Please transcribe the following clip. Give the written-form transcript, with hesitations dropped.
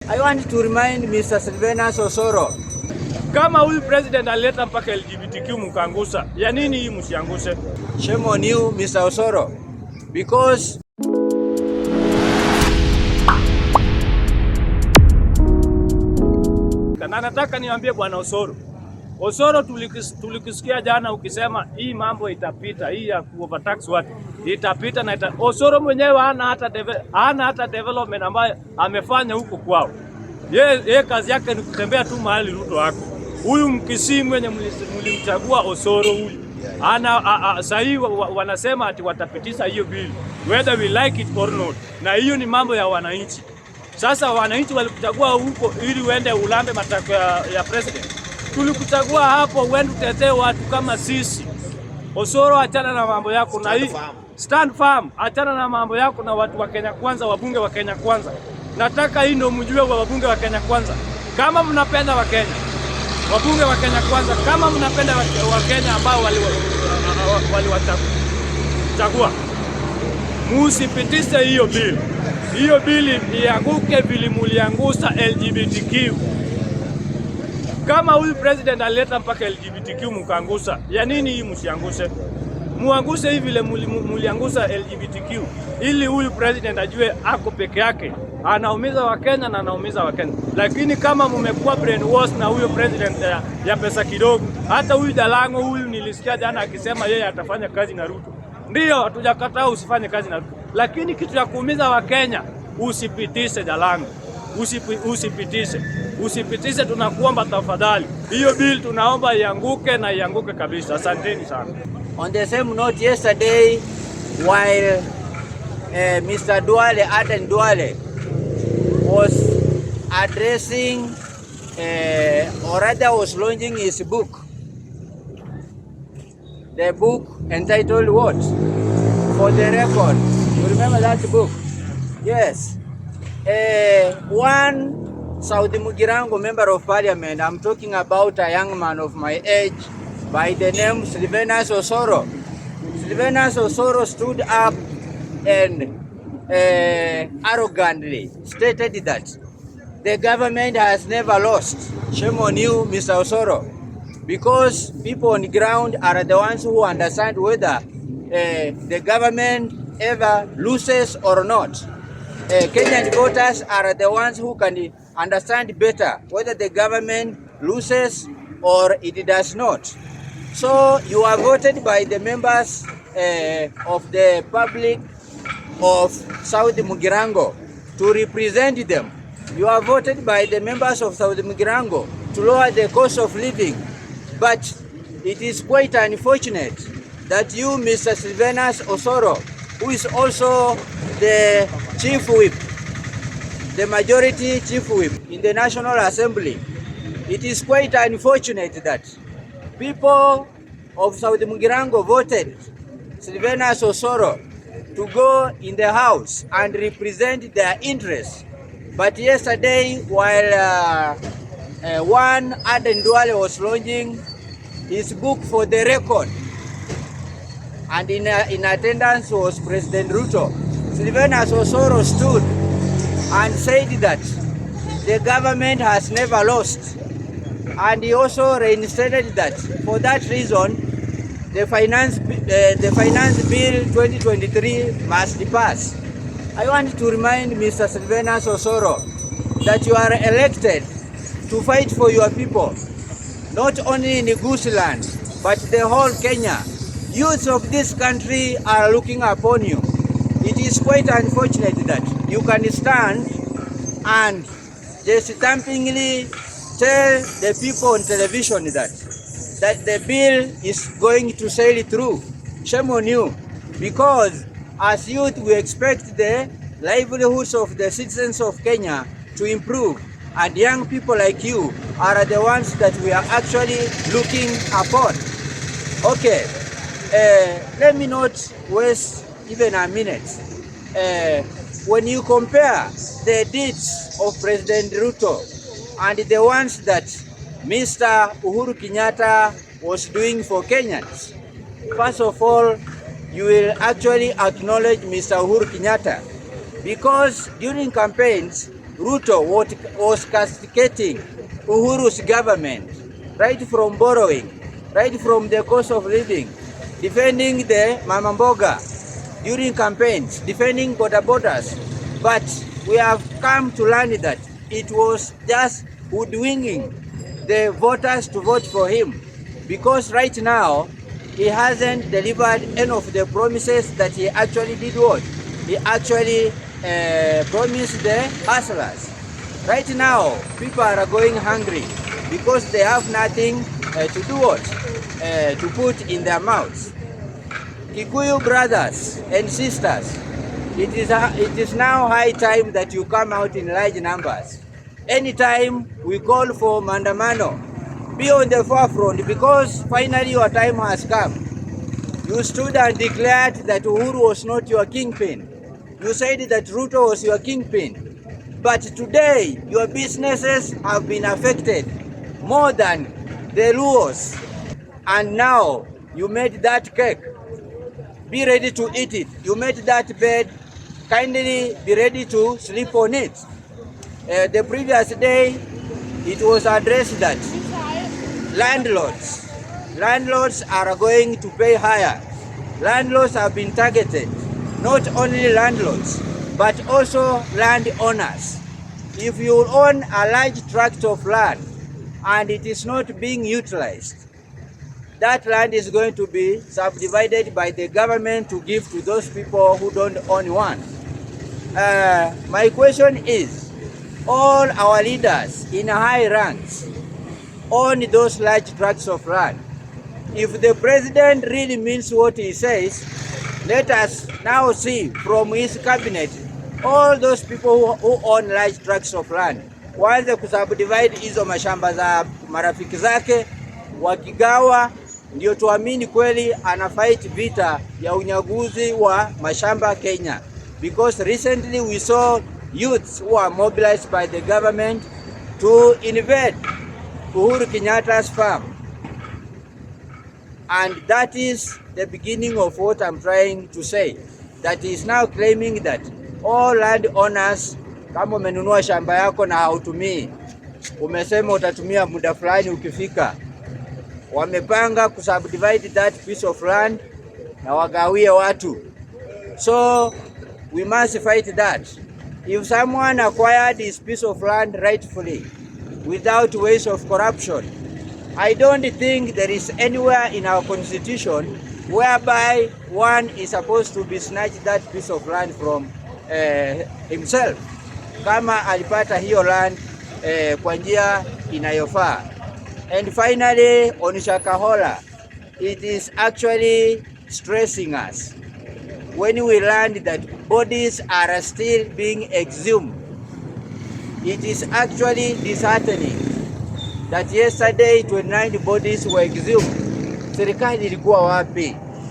I want to remind Mr. Sylvanus Osoro. Kama huyu president alileta mpaka LGBTQ mkangusa, ya nini hii msianguse? Shame on you, Mr. Osoro. Because na nataka niambie bwana Osoro. Osoro, tulikisikia jana ukisema hii mambo itapita, hii ya overtax watu itapita na Osoro mwenyewe hana hata development ambayo amefanya huko kwao. Yeye kazi yake ni kutembea tu mahali Ruto wako. Huyu mkisi mwenye mlimchagua Osoro huyu. Sahi wanasema ati watapitisha hiyo bill whether we like it or not. Na hiyo ni mambo ya wananchi. Sasa wananchi walikuchagua huko ili uende ulambe matako ya president. Tulikuchagua hapo uende utetee watu kama sisi. Osoro, achana na mambo yako na hii stand firm, achana na mambo yako na watu wa Kenya Kwanza, wabunge wa Kenya Kwanza. Nataka hii ndio mjue wa wabunge wa Kenya Kwanza. Kama mnapenda wa Kenya, wabunge wa Kenya Kwanza, kama mnapenda wa Kenya ambao waliwachagua, musipitishe hiyo bill. Hiyo bill ianguke vile muliangusa LGBTQ. Kama huyu president alileta mpaka LGBTQ mkangusa, ya nini hii msianguse? Muanguse hivi vile muliangusa LGBTQ ili huyu president ajue ako peke yake. Anaumiza wa Kenya na anaumiza wa Kenya. Lakini kama mmekuwa brainwash na huyo president ya pesa kidogo, hata huyu Jalango huyu nilisikia jana akisema yeye atafanya kazi na Ruto. Ndio, hatujakataa usifanye kazi na Ruto. Lakini kitu ya kuumiza wa Kenya, usipitishe Jalango. Usipitishe, tunakuomba tafadhali. Hiyo bill tunaomba ianguke na ianguke kabisa. Asanteni sana. On the same note, yesterday while Mr. Duale, Aden Duale, was addressing or rather was launching his book. The book entitled what? For the Record. You remember that book? Yes. One Saudi Mugirango member of parliament, I'm talking about a young man of my age by the name Sylvanus Osoro. Sylvanus Osoro stood up and arrogantly stated that the government has never lost. Shame on you, Mr. Osoro, because people on the ground are the ones who understand whether the government ever loses or not. Kenyan voters are the ones who can understand better whether the government loses or it does not. So you are voted by the members of the public of Saudi Mugirango to represent them. You are voted by the members of Saudi Mugirango to lower the cost of living. But it is quite unfortunate that you, Mr. Sylvanus Osoro, who is also the chief whip, the majority chief whip in the National Assembly, it is quite unfortunate that people of Saudi Mugirango voted Sylvanus Osoro to go in the House and represent their interests. But yesterday, while one Aden Duale was launching his book For the Record, and in attendance was President Ruto, Sylvanus Osoro stood and said that the government has never lost. And he also reinstated that for that reason, the finance bill 2023 must pass. I want to remind Mr. Sylvanus Osoro that you are elected to fight for your people, not only in Gusiland, but the whole Kenya. Youth of this country are looking upon you. It is quite unfortunate that you can stand and just stampingly tell the people on television that the bill is going to sail through. Shame on you, because as youth we expect the livelihoods of the citizens of Kenya to improve, and young people like you are the ones that we are actually looking upon. Okay, let me not waste even a minute. When you compare the deeds of President Ruto and the ones that Mr. Uhuru Kenyatta was doing for Kenyans, first of all, you will actually acknowledge Mr. Uhuru Kenyatta, because during campaigns, Ruto was castigating Uhuru's government, right from borrowing, right from the cost of living, defending the Mama Mboga during campaigns, defending border borders. But we have come to learn that it was just hoodwinking the voters to vote for him, because right now he hasn't delivered any of the promises that he actually did. What he actually promised the hustlers. Right now people are going hungry because they have nothing to do what to put in their mouths. Kikuyu brothers and sisters, it is now high time that you come out in large numbers. Anytime we call for maandamano, be on the forefront, because finally your time has come. You stood and declared that Uhuru was not your kingpin. You said that Ruto was your kingpin. But today your businesses have been affected more than the Luos. And now you made that cake. Be ready to eat it. You made that bed. Kindly be ready to sleep on it. The previous day, it was addressed that landlords are going to pay higher. Landlords have been targeted. Not only landlords, but also landowners. If you own a large tract of land and it is not being utilized, that land is going to be subdivided by the government to give to those people who don't own one. My question is, all our leaders in high ranks own those large tracts of land. If the president really means what he says, let us now see from his cabinet all those people who own large tracts of land waanze kusubdivide hizo mashamba za marafiki zake, wakigawa ndio tuamini kweli ana fight vita ya unyaguzi wa mashamba Kenya. Because recently we saw youths who are mobilized by the government to invade Uhuru Kenyatta's farm. And that is the beginning of what I'm trying to say. That is now claiming that all landowners, kama umenunua shamba yako na hautumii, umesema utatumia muda fulani ukifika, wamepanga kusubdivide that piece of land na wagawie watu. So we must fight that. If someone acquired this piece of land rightfully, without ways of corruption, I don't think there is anywhere in our constitution whereby one is supposed to be snatched that piece of land from himself, kama alipata hiyo land kwa njia inayofaa. And finally, on Shakahola, it is actually stressing us when we learn that bodies are still being exhumed. It is actually disheartening that yesterday 29 bodies were exhumed. Serikali ilikuwa wapi?